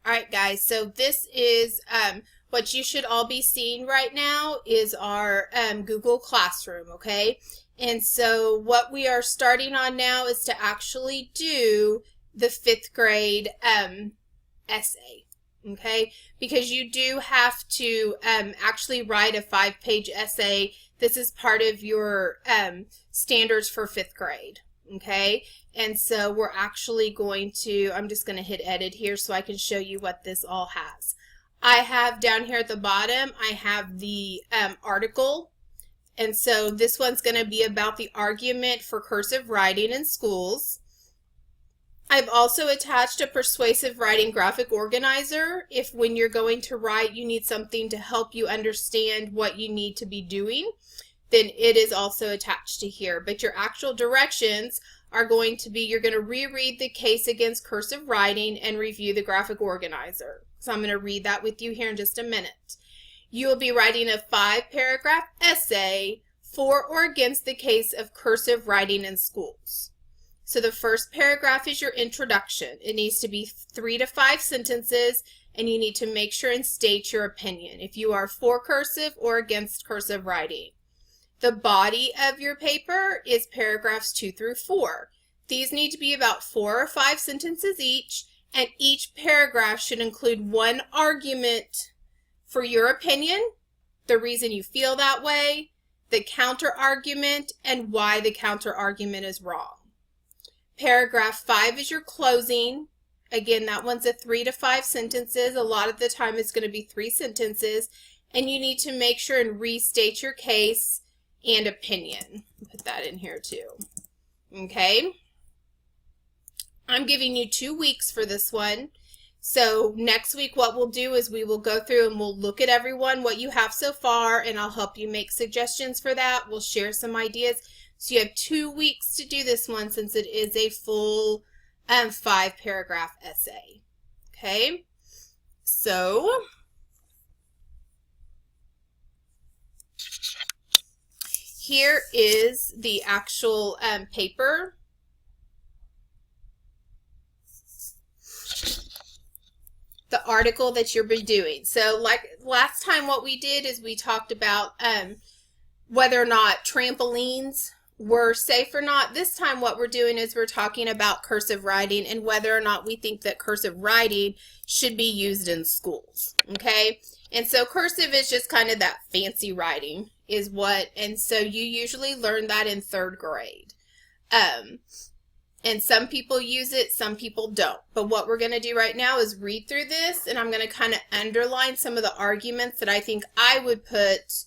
All right, guys, so this is what you should all be seeing right now is our Google Classroom, okay? And so what we are starting on now is to actually do the 5th grade essay, okay? Because you do have to actually write a 5-page essay. This is part of your standards for 5th grade, okay? And so we're actually going to, I'm just going to hit edit here so I can show you what this all has. I have down here at the bottom, I have the article. And so this one's going to be about the argument for cursive writing in schools. I've also attached a persuasive writing graphic organizer. If when you're going to write, you need something to help you understand what you need to be doing, then it is also attached to here. But your actual directions are going to be, you're going to reread the case against cursive writing and review the graphic organizer. So I'm going to read that with you here in just a minute. You will be writing a 5-paragraph essay for or against the case of cursive writing in schools. So the first paragraph is your introduction. It needs to be 3 to 5 sentences, and you need to make sure and state your opinion if you are for cursive or against cursive writing. The body of your paper is paragraphs 2 through 4. These need to be about 4 or 5 sentences each, and each paragraph should include one argument for your opinion, the reason you feel that way, the counter argument, and why the counter argument is wrong. Paragraph 5 is your closing. Again, that one's a 3 to 5 sentences. A lot of the time it's going to be 3 sentences, and you need to make sure and restate your case and opinion. Put that in here too. Okay. I'm giving you 2 weeks for this one. So next week what we'll do is we will go through and we'll look at everyone, what you have so far, and I'll help you make suggestions for that. We'll share some ideas. So you have 2 weeks to do this one since it is a full 5-paragraph essay. Okay. So here is the actual paper. The article that you'll be doing. So like last time what we did is we talked about whether or not trampolines were safe or not. This time what we're doing is we're talking about cursive writing and whether or not we think that cursive writing should be used in schools. Okay. And so cursive is just kind of that fancy writing is what, and so you usually learn that in 3rd grade. And some people use it, some people don't. But what we're going to do right now is read through this, and I'm going to kind of underline some of the arguments that I think I would put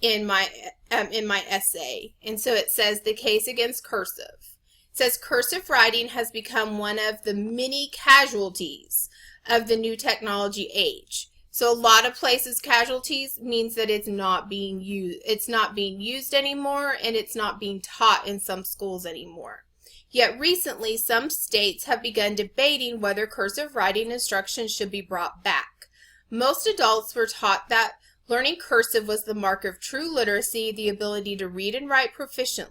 in my essay. And so it says the case against cursive. It says cursive writing has become one of the many casualties of the new technology age. So a lot of places casualties means that it's not being used. It's not being used anymore, and it's not being taught in some schools anymore. Yet recently, some states have begun debating whether cursive writing instruction should be brought back. Most adults were taught that learning cursive was the mark of true literacy, the ability to read and write proficiently.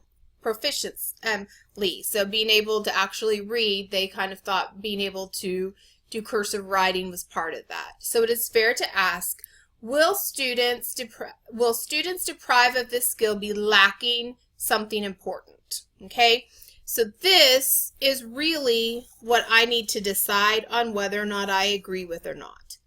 So being able to actually read, they kind of thought being able to do cursive writing was part of that. So it is fair to ask, will students deprived of this skill be lacking something important? Okay. So this is really what I need to decide on whether or not I agree with or not.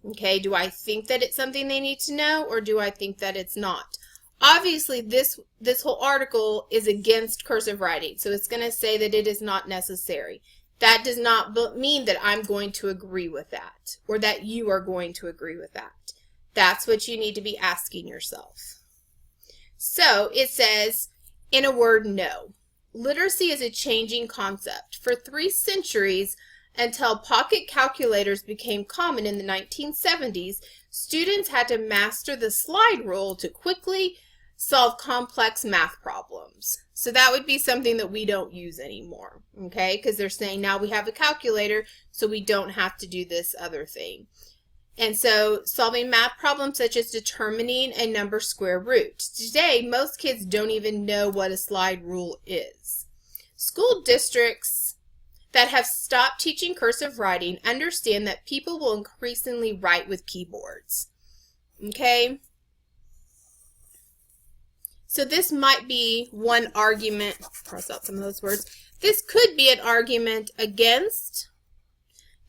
Okay, do I think that it's something they need to know, or do I think that it's not? Obviously, this whole article is against cursive writing, so it's going to say that it is not necessary. That does not mean that I'm going to agree with that, or that you are going to agree with that. That's what you need to be asking yourself. So it says, in a word, no. Literacy is a changing concept. For 3 centuries, until pocket calculators became common in the 1970s, students had to master the slide rule to quickly solve complex math problems. So that would be something that we don't use anymore, okay? Because they're saying now we have a calculator, so we don't have to do this other thing. And so solving math problems such as determining a number square root. Today, most kids don't even know what a slide rule is. School districts that have stopped teaching cursive writing understand that people will increasingly write with keyboards. Okay? So this might be one argument, cross out some of those words. This could be an argument against,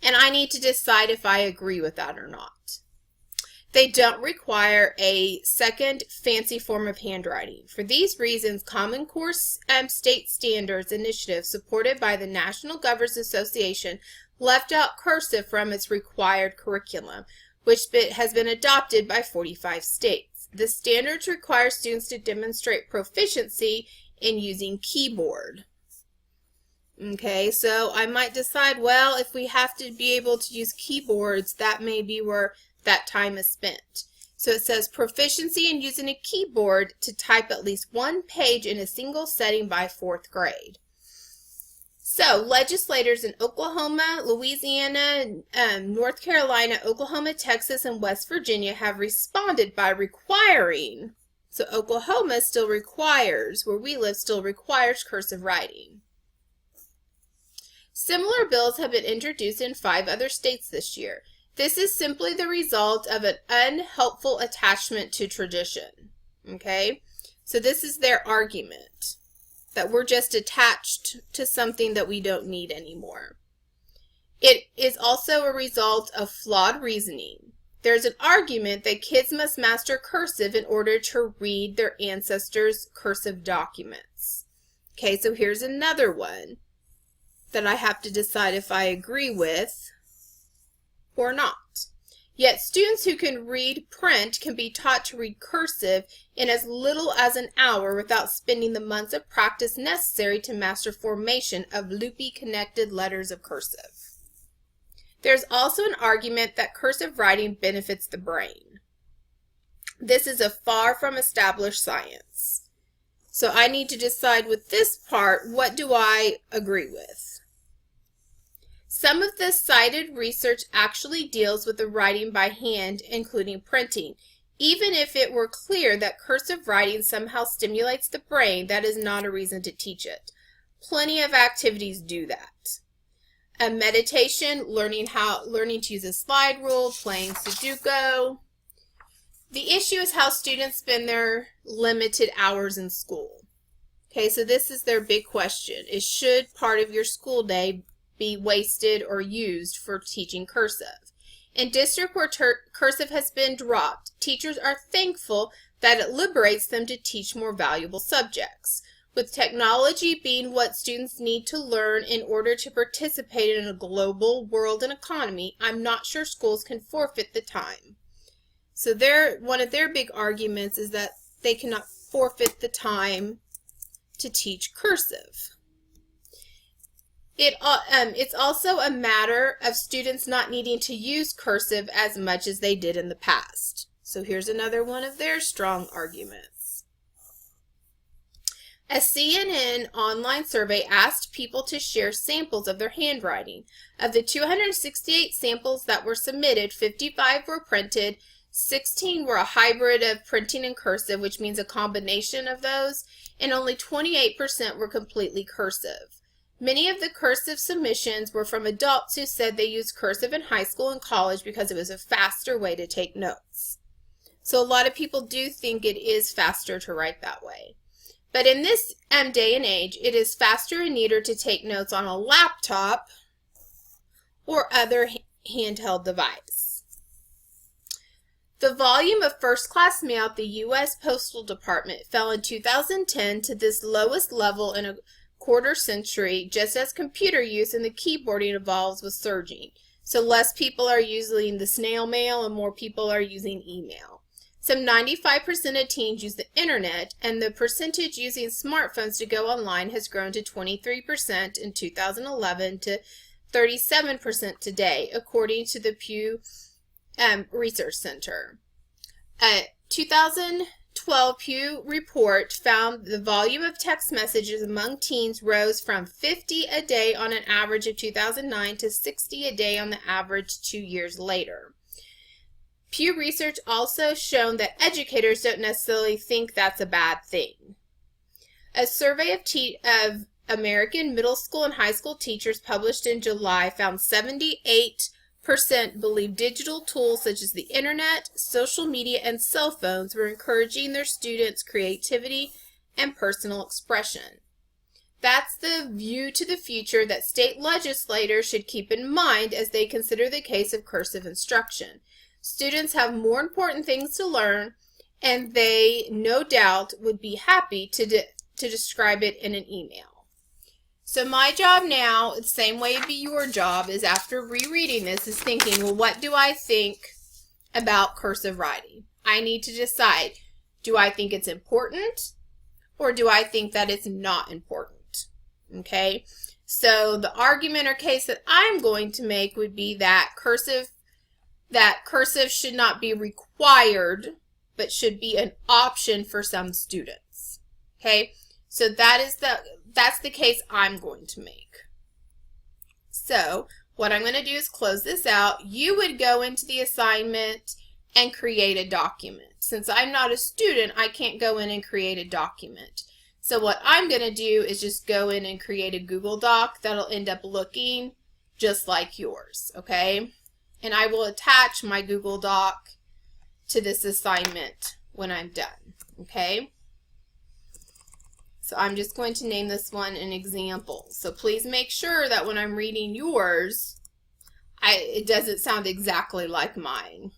and I need to decide if I agree with that or not. They don't require a second fancy form of handwriting. For these reasons, Common Core State Standards Initiative, supported by the National Governors Association, left out cursive from its required curriculum, which has been adopted by 45 states. The standards require students to demonstrate proficiency in using keyboard. Okay, so I might decide, well, if we have to be able to use keyboards, that may be where that time is spent. So it says proficiency in using a keyboard to type at least one page in a single setting by 4th grade. So legislators in Oklahoma, Louisiana, North Carolina, Oklahoma, Texas, and West Virginia have responded by requiring, so Oklahoma still requires, where we live still requires cursive writing. Similar bills have been introduced in 5 other states this year. This is simply the result of an unhelpful attachment to tradition. Okay? So this is their argument, that we're just attached to something that we don't need anymore. It is also a result of flawed reasoning. There's an argument that kids must master cursive in order to read their ancestors' cursive documents. Okay, so here's another one that I have to decide if I agree with or not. Yet students who can read print can be taught to read cursive in as little as an hour without spending the months of practice necessary to master formation of loopy connected letters of cursive. There's also an argument that cursive writing benefits the brain. This is a far from established science. So I need to decide with this part, what do I agree with? Some of the cited research actually deals with the writing by hand, including printing. Even if it were clear that cursive writing somehow stimulates the brain, that is not a reason to teach it. Plenty of activities do that. Meditation, learning to use a slide rule, playing Sudoku. The issue is how students spend their limited hours in school. Okay, so this is their big question, is should part of your school day be wasted or used for teaching cursive? In district where cursive has been dropped, teachers are thankful that it liberates them to teach more valuable subjects. With technology being what students need to learn in order to participate in a global world and economy, I'm not sure schools can forfeit the time. So one of their big arguments is that they cannot forfeit the time to teach cursive. It's also a matter of students not needing to use cursive as much as they did in the past. So here's another one of their strong arguments. A CNN online survey asked people to share samples of their handwriting. Of the 268 samples that were submitted, 55 were printed, 16 were a hybrid of printing and cursive, which means a combination of those, and only 28% were completely cursive. Many of the cursive submissions were from adults who said they used cursive in high school and college because it was a faster way to take notes. So a lot of people do think it is faster to write that way. But in this day and age, it is faster and neater to take notes on a laptop or other handheld device. The volume of first-class mail at the U.S. Postal Department fell in 2010 to this lowest level in a quarter century, just as computer use and the keyboarding evolves with surging. So less people are using the snail mail and more people are using email. Some 95% of teens use the internet, and the percentage using smartphones to go online has grown to 23% in 2011 to 37% today, according to the Pew Research Center. 2012 Pew report found the volume of text messages among teens rose from 50 a day on an average of 2009 to 60 a day on the average 2 years later. Pew Research also shown that educators don't necessarily think that's a bad thing. A survey of American middle school and high school teachers published in July found 78% believe digital tools such as the internet, social media, and cell phones were encouraging their students' creativity and personal expression. That's the view to the future that state legislators should keep in mind as they consider the case of cursive instruction. Students have more important things to learn, and they, no doubt, would be happy to describe it in an email. So my job now, the same way it'd be your job, is after rereading this, is thinking, well, what do I think about cursive writing? I need to decide, do I think it's important, or do I think that it's not important? Okay, so the argument or case that I'm going to make would be that cursive should not be required, but should be an option for some students. Okay, so that's the case I'm going to make. So what I'm going to do is close this out. You would go into the assignment and create a document. Since I'm not a student, I can't go in and create a document. So what I'm going to do is just go in and create a Google Doc that'll end up looking just like yours, okay? And I will attach my Google Doc to this assignment when I'm done, okay? So I'm just going to name this one an example. So please make sure that when I'm reading yours, it doesn't sound exactly like mine.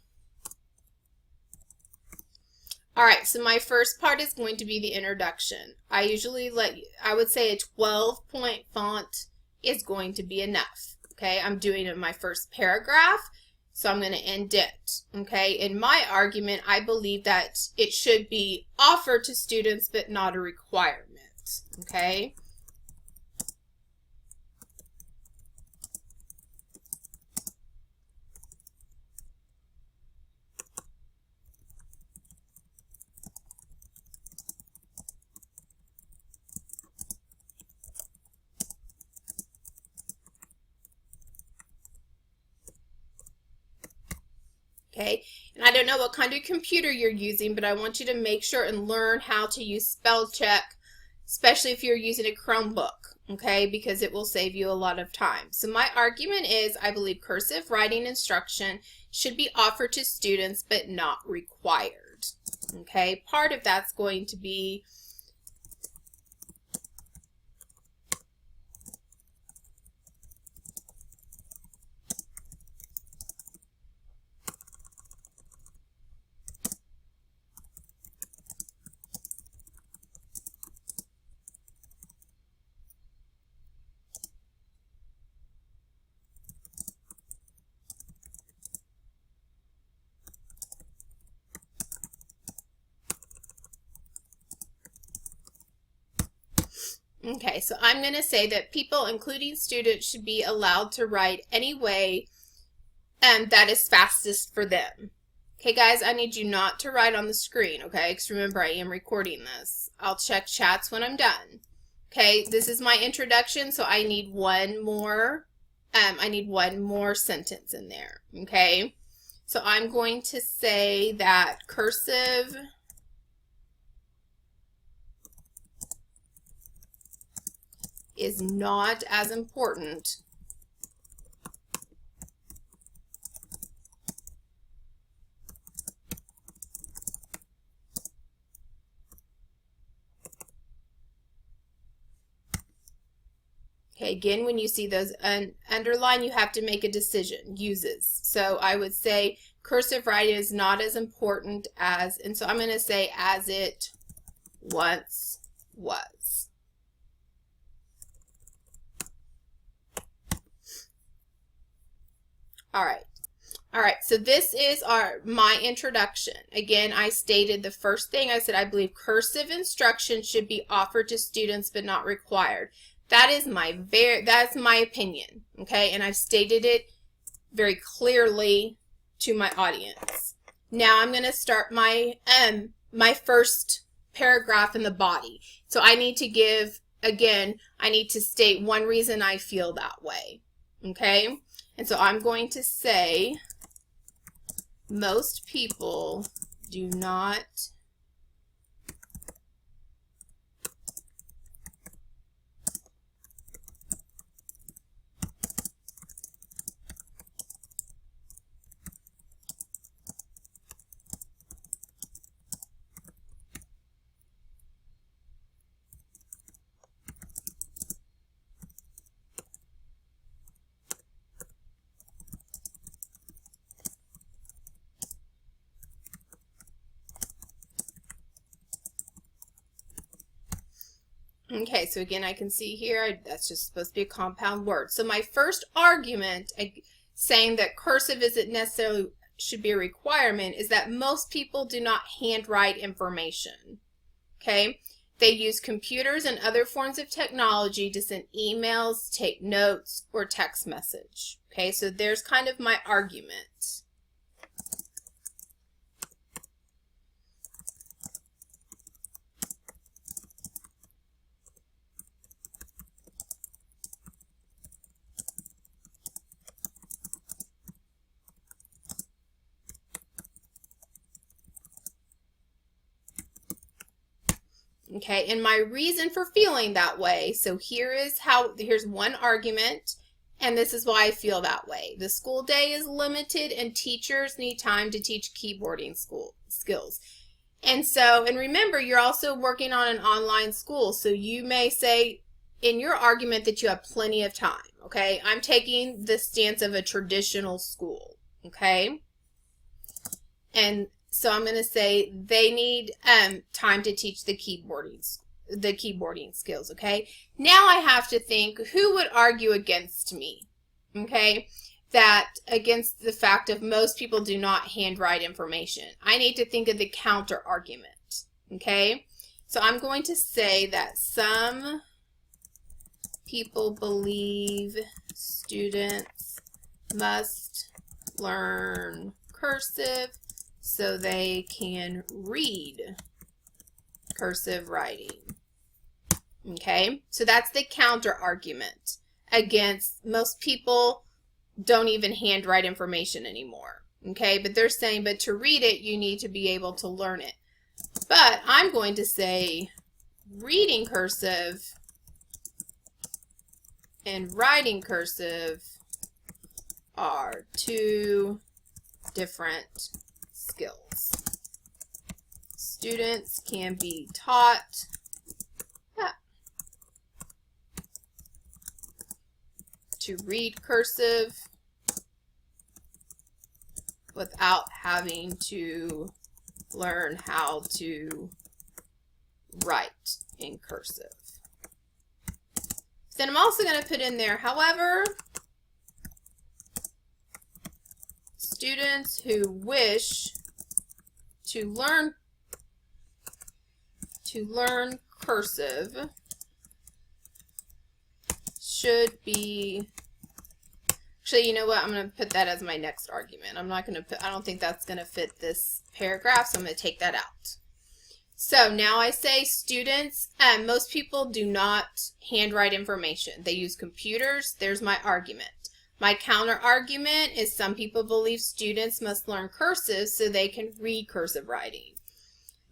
All right, so my first part is going to be the introduction. I would say a 12-point font is going to be enough. Okay, I'm doing it in my first paragraph, so I'm going to end it. Okay, in my argument, I believe that it should be offered to students, but not a requirement. Okay. Okay, and I don't know what kind of computer you're using, but I want you to make sure and learn how to use spell check, especially if you're using a Chromebook, okay, because it will save you a lot of time. So my argument is I believe cursive writing instruction should be offered to students, but not required. Okay, part of that's going to be okay, so I'm going to say that people, including students, should be allowed to write any way that is fastest for them. Okay, guys, I need you not to write on the screen, okay? Because remember, I am recording this. I'll check chats when I'm done. Okay, this is my introduction, so I need one more sentence in there, okay? So I'm going to say that cursive is not as important Okay, again, when you see those underline, you have to make a decision, uses. So I would say cursive writing is not as important as, and so I'm going to say as it once was. All right. All right, so this is my introduction. Again, I stated the first thing. I said I believe cursive instruction should be offered to students but not required. That's my opinion, okay? And I've stated it very clearly to my audience. Now I'm going to start my my first paragraph in the body. So I need to give, again, I need to state one reason I feel that way, okay? And so I'm going to say, most people do not Okay, so again, I can see here, that's just supposed to be a compound word. So my first argument saying that cursive isn't necessarily should be a requirement is that most people do not handwrite information. Okay, they use computers and other forms of technology to send emails, take notes, or text message. Okay, so there's kind of my argument. Okay, and my reason for feeling that way, so here's one argument, and this is why I feel that way. The school day is limited and teachers need time to teach keyboarding skills. And remember, you're also working on an online school, so you may say in your argument that you have plenty of time, okay? I'm taking the stance of a traditional school, okay? And so I'm going to say they need time to teach the keyboarding skills, okay? Now I have to think, who would argue against me, okay? That against the fact of most people do not handwrite information. I need to think of the counter argument, okay? So I'm going to say that some people believe students must learn cursive so they can read cursive writing. Okay, so that's the counter argument against most people don't even handwrite information anymore. Okay, but they're saying, but to read it, you need to be able to learn it. But I'm going to say reading cursive and writing cursive are two different skills. Students can be taught to read cursive without having to learn how to write in cursive. Then I'm also going to put in there, however, students who wish to learn cursive should be, actually, you know what, I'm going to put that as my next argument. I'm not going to put, I don't think that's going to fit this paragraph, so I'm going to take that out. So now I say students, most people do not handwrite information. They use computers. There's my argument. My counter argument is some people believe students must learn cursive so they can read cursive writing.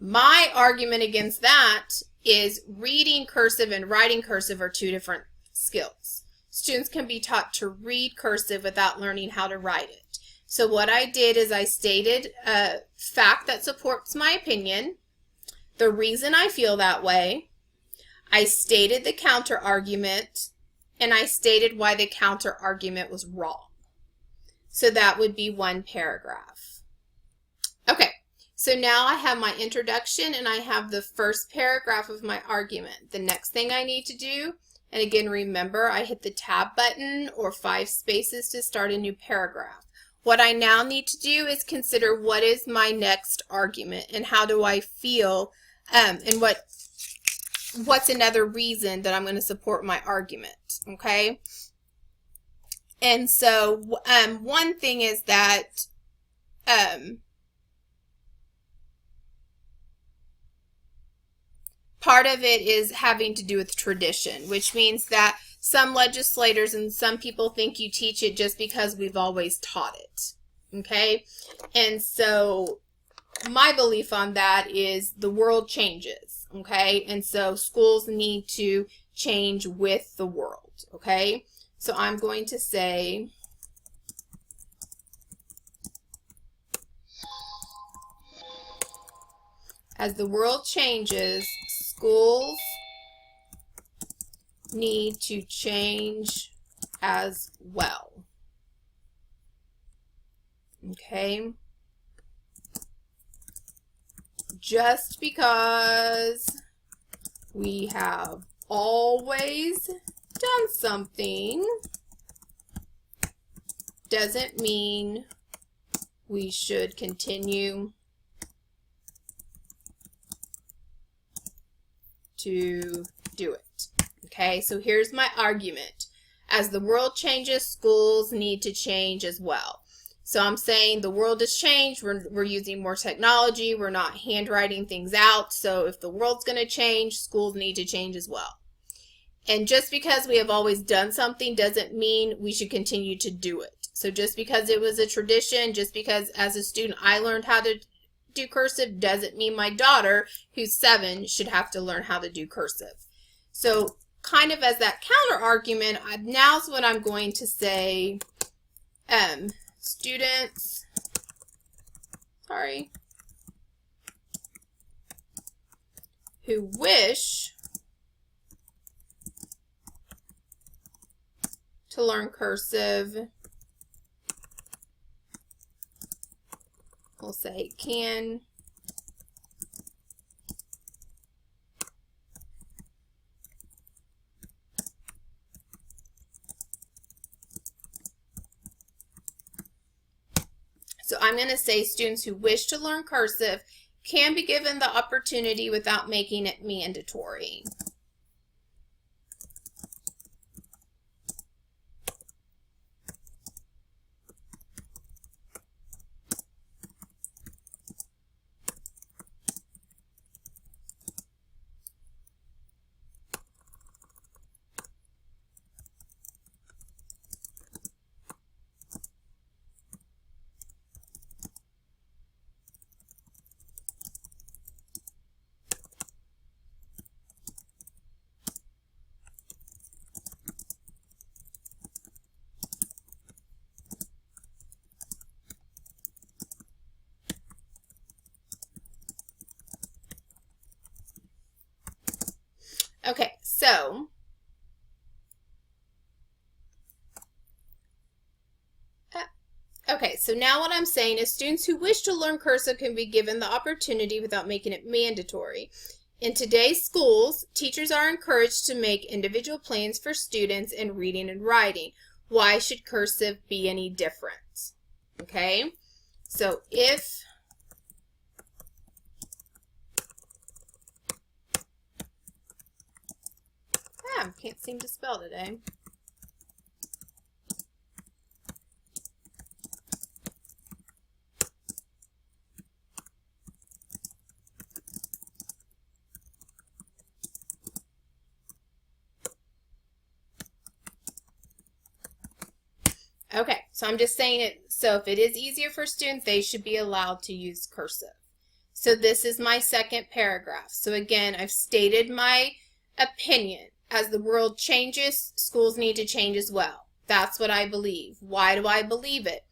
My argument against that is reading cursive and writing cursive are two different skills. Students can be taught to read cursive without learning how to write it. So what I did is I stated a fact that supports my opinion, the reason I feel that way, I stated the counter argument, and I stated why the counter argument was wrong. So that would be one paragraph. Okay, so now I have my introduction and I have the first paragraph of my argument. The next thing I need to do, and again remember I hit the tab button or 5 spaces to start a new paragraph. What I now need to do is consider what is my next argument and how do I feel and what's another reason that I'm going to support my argument, okay? And so one thing is that part of it is having to do with tradition, which means that some legislators and some people think you teach it just because we've always taught it, okay? And so my belief on that is the world changes, okay? And so schools need to change with the world, okay? So I'm going to say as the world changes, schools need to change as well, okay? Just because we have always done something doesn't mean we should continue to do it. Okay, so here's my argument. As the world changes, schools need to change as well. So I'm saying the world has changed. We're using more technology. We're not handwriting things out. So if the world's going to change, schools need to change as well. And just because we have always done something doesn't mean we should continue to do it. So just because it was a tradition, just because as a student I learned how to do cursive, doesn't mean my daughter, who's 7, should have to learn how to do cursive. So kind of as that counter argument, now's what I'm going to say, students, who wish to learn cursive, we'll say can So I'm going to say students who wish to learn cursive can be given the opportunity without making it mandatory. Okay, so now what I'm saying is students who wish to learn cursive can be given the opportunity without making it mandatory. In today's schools, teachers are encouraged to make individual plans for students in reading and writing. Why should cursive be any different? Okay, so if can't seem to spell today. Okay, so I'm just saying it, so if it is easier for students, they should be allowed to use cursive. So this is my second paragraph. So again, I've stated my opinion. As the world changes, schools need to change as well. That's what I believe. Why do I believe it?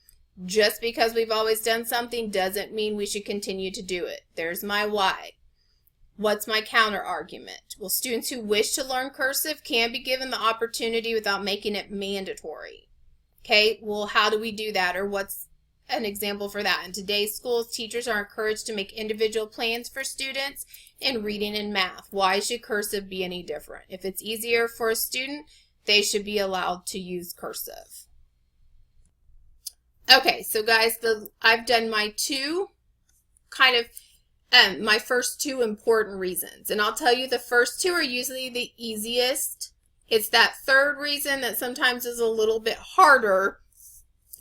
Just because we've always done something doesn't mean we should continue to do it. There's my why. What's my counter argument? Well, students who wish to learn cursive can be given the opportunity without making it mandatory. Okay, well, how do we do that? Or what's an example for that? In today's schools, teachers are encouraged to make individual plans for students in reading and math. Why should cursive be any different? If it's easier for a student, they should be allowed to use cursive. Okay, so guys, I've done my my first 2 important reasons. And I'll tell you the first 2 are usually the easiest. It's that third reason that sometimes is a little bit harder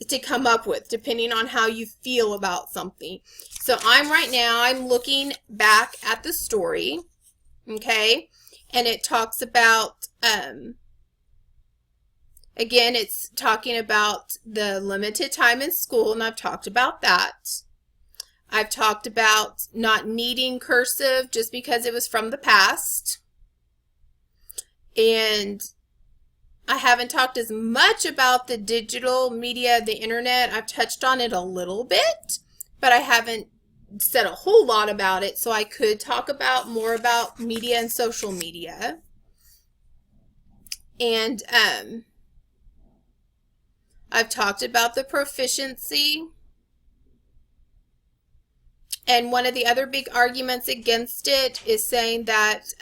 to come up with, depending on how you feel about something. So I'm looking back at the story, okay? And it talks about, again, it's talking about the limited time in school, and I've talked about that. I've talked about not needing cursive just because it was from the past. And I haven't talked as much about the digital media, the internet. I've touched on it a little bit, but I haven't said a whole lot about it, so I could talk about more about media and social media. And I've talked about the proficiency. And one of the other big arguments against it is saying that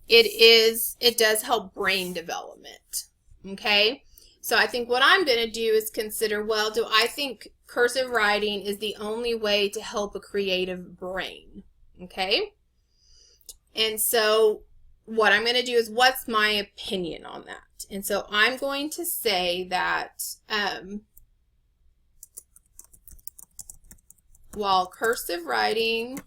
it does help brain development. Okay? So I think what I'm going to do is consider, well, do I think cursive writing is the only way to help a creative brain? Okay? And so what I'm going to do is, what's my opinion on that? And so I'm going to say that while cursive writing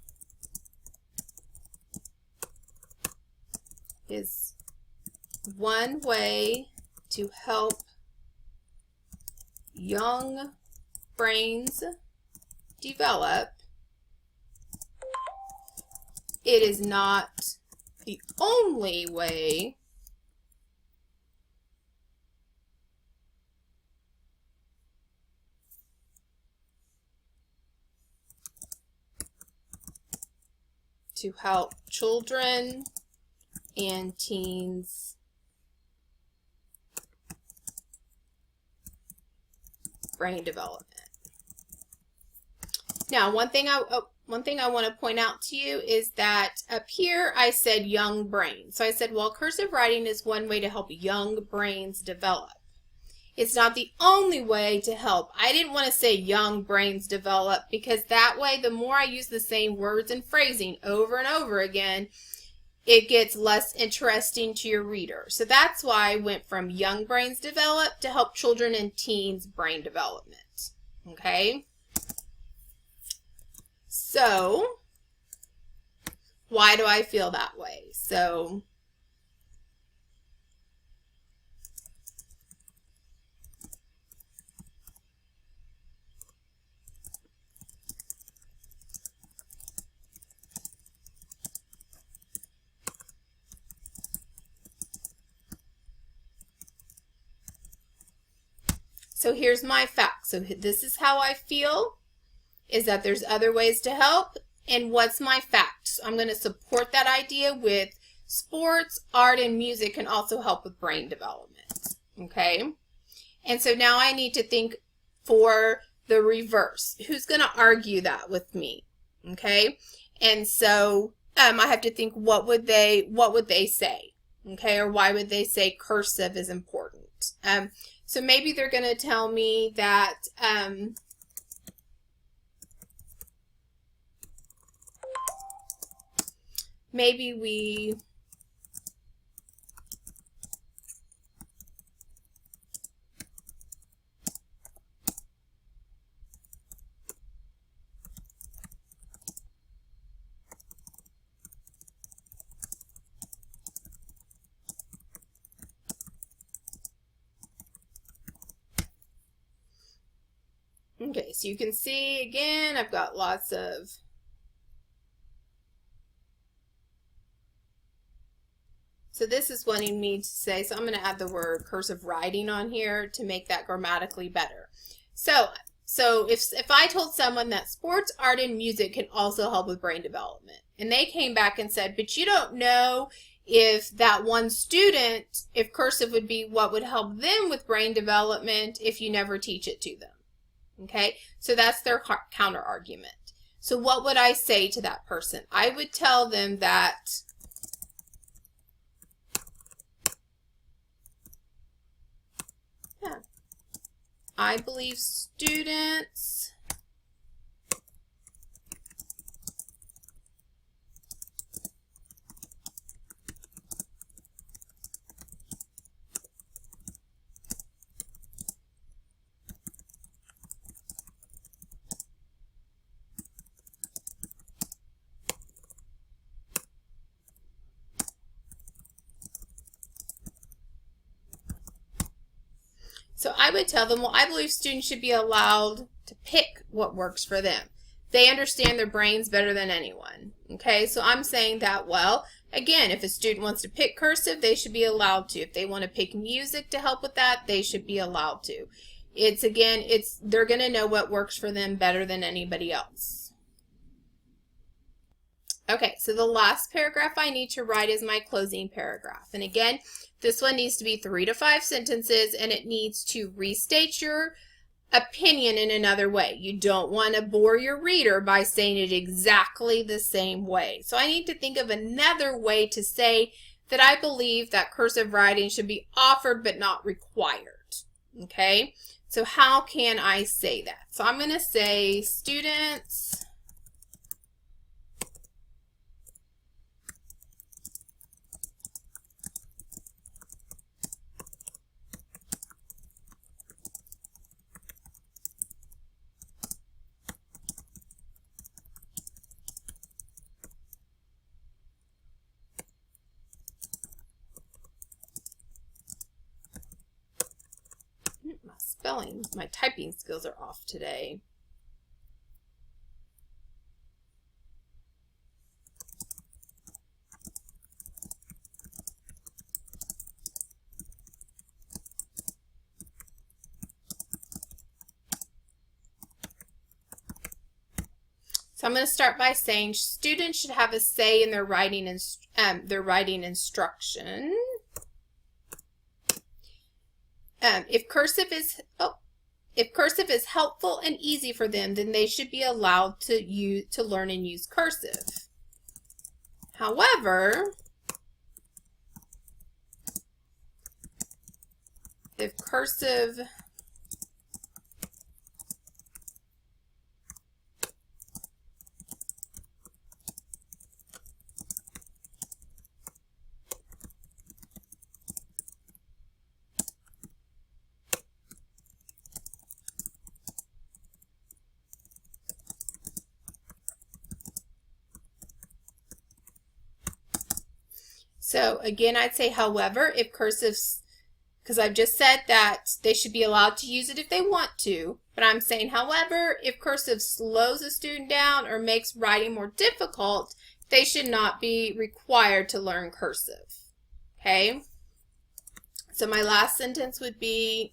is one way to help young brains develop, it is not the only way to help children and teens brain development. Now, one thing I want to point out to you is that up here I said young brains. So I said, well, cursive writing is one way to help young brains develop. It's not the only way to help. I didn't want to say young brains develop, because that way, the more I use the same words and phrasing over and over again, it gets less interesting to your reader. So that's why I went from young brains develop to help children and teens brain development. Okay? So, why do I feel that way? So here's my fact. So this is how I feel, is that there's other ways to help. And what's my fact? So I'm going to support that idea with sports, art, and music can also help with brain development. Okay? And so now I need to think for the reverse. Who's going to argue that with me? Okay? And so I have to think, what would they say? Okay? Or why would they say cursive is important? So maybe they're going to tell me that maybe we okay, so you can see again, I've got lots of so this is wanting me to say, so I'm going to add the word cursive writing on here to make that grammatically better. So if I told someone that sports, art, and music can also help with brain development, and they came back and said, but you don't know if that one student, if cursive would be what would help them with brain development if you never teach it to them. Okay, so that's their counter argument. So what would I say to that person? I would tell them that I believe students So I would tell them, well, I believe students should be allowed to pick what works for them. They understand their brains better than anyone. Okay, so I'm saying that, well, again, if a student wants to pick cursive, they should be allowed to. If they want to pick music to help with that, they should be allowed to. They're going to know what works for them better than anybody else. Okay, so the last paragraph I need to write is my closing paragraph. And again, this one needs to be 3 to 5 sentences, and it needs to restate your opinion in another way. You don't want to bore your reader by saying it exactly the same way. So I need to think of another way to say that I believe that cursive writing should be offered but not required. Okay, so how can I say that? So I'm going to say students my typing skills are off today. So I'm going to start by saying students should have a say in their writing instruction. If cursive is helpful and easy for them, then they should be allowed to learn and use cursive. However, if cursive So again, I'd say, however, if cursive's, because I've just said that they should be allowed to use it if they want to, but I'm saying, however, if cursive slows a student down or makes writing more difficult, they should not be required to learn cursive. Okay? So my last sentence would be,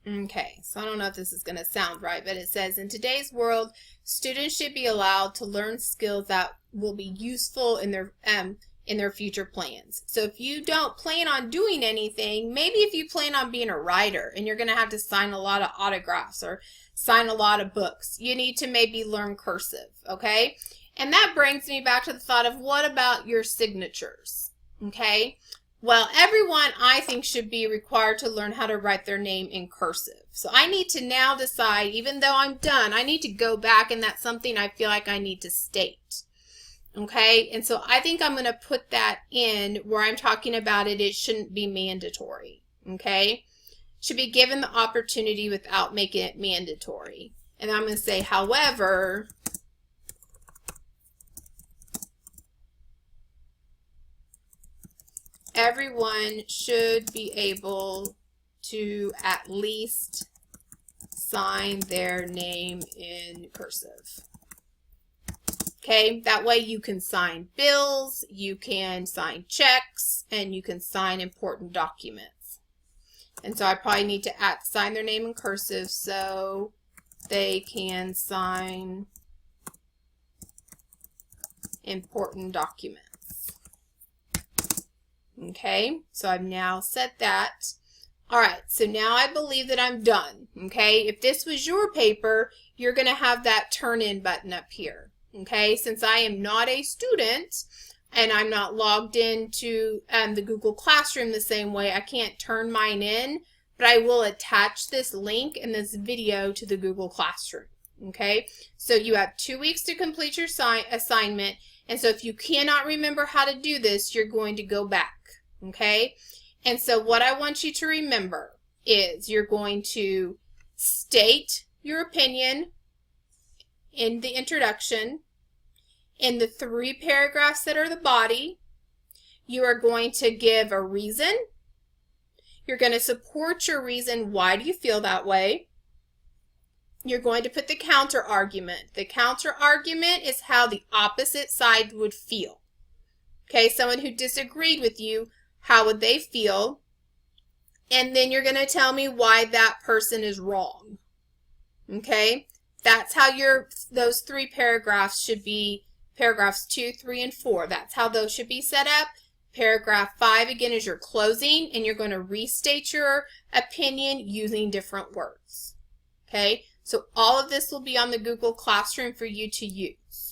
okay, so I don't know if this is going to sound right, but it says, in today's world, students should be allowed to learn skills that will be useful in their future plans. So if you don't plan on doing anything, maybe if you plan on being a writer and you're going to have to sign a lot of autographs or sign a lot of books, you need to maybe learn cursive, okay? And that brings me back to the thought of, what about your signatures, okay? Well, everyone, I think, should be required to learn how to write their name in cursive. So I need to now decide, even though I'm done, I need to go back, and that's something I feel like I need to state. Okay, and so I think I'm going to put that in where I'm talking about it shouldn't be mandatory. Okay, should be given the opportunity without making it mandatory. And I'm going to say, however, everyone should be able to at least sign their name in cursive. Okay, that way you can sign bills, you can sign checks, and you can sign important documents. And so I probably need to sign their name in cursive so they can sign important documents. Okay, so I've now said that. All right, so now I believe that I'm done. Okay, if this was your paper, you're going to have that turn in button up here. Okay, since I am not a student and I'm not logged into the Google Classroom the same way, I can't turn mine in, but I will attach this link and this video to the Google Classroom. Okay, so you have 2 weeks to complete your assignment, and so if you cannot remember how to do this, you're going to go back. Okay, and so what I want you to remember is you're going to state your opinion in the introduction. In the 3 paragraphs that are the body, you are going to give a reason. You're going to support your reason. Why do you feel that way? you're going to put the counter argument. The counter argument is how the opposite side would feel. Okay, someone who disagreed with you, how would they feel? And then you're going to tell me why that person is wrong. Okay, that's how those 3 paragraphs should be, paragraphs 2, 3, and 4. That's how those should be set up. Paragraph 5, again, is your closing, and you're going to restate your opinion using different words. Okay, so all of this will be on the Google Classroom for you to use.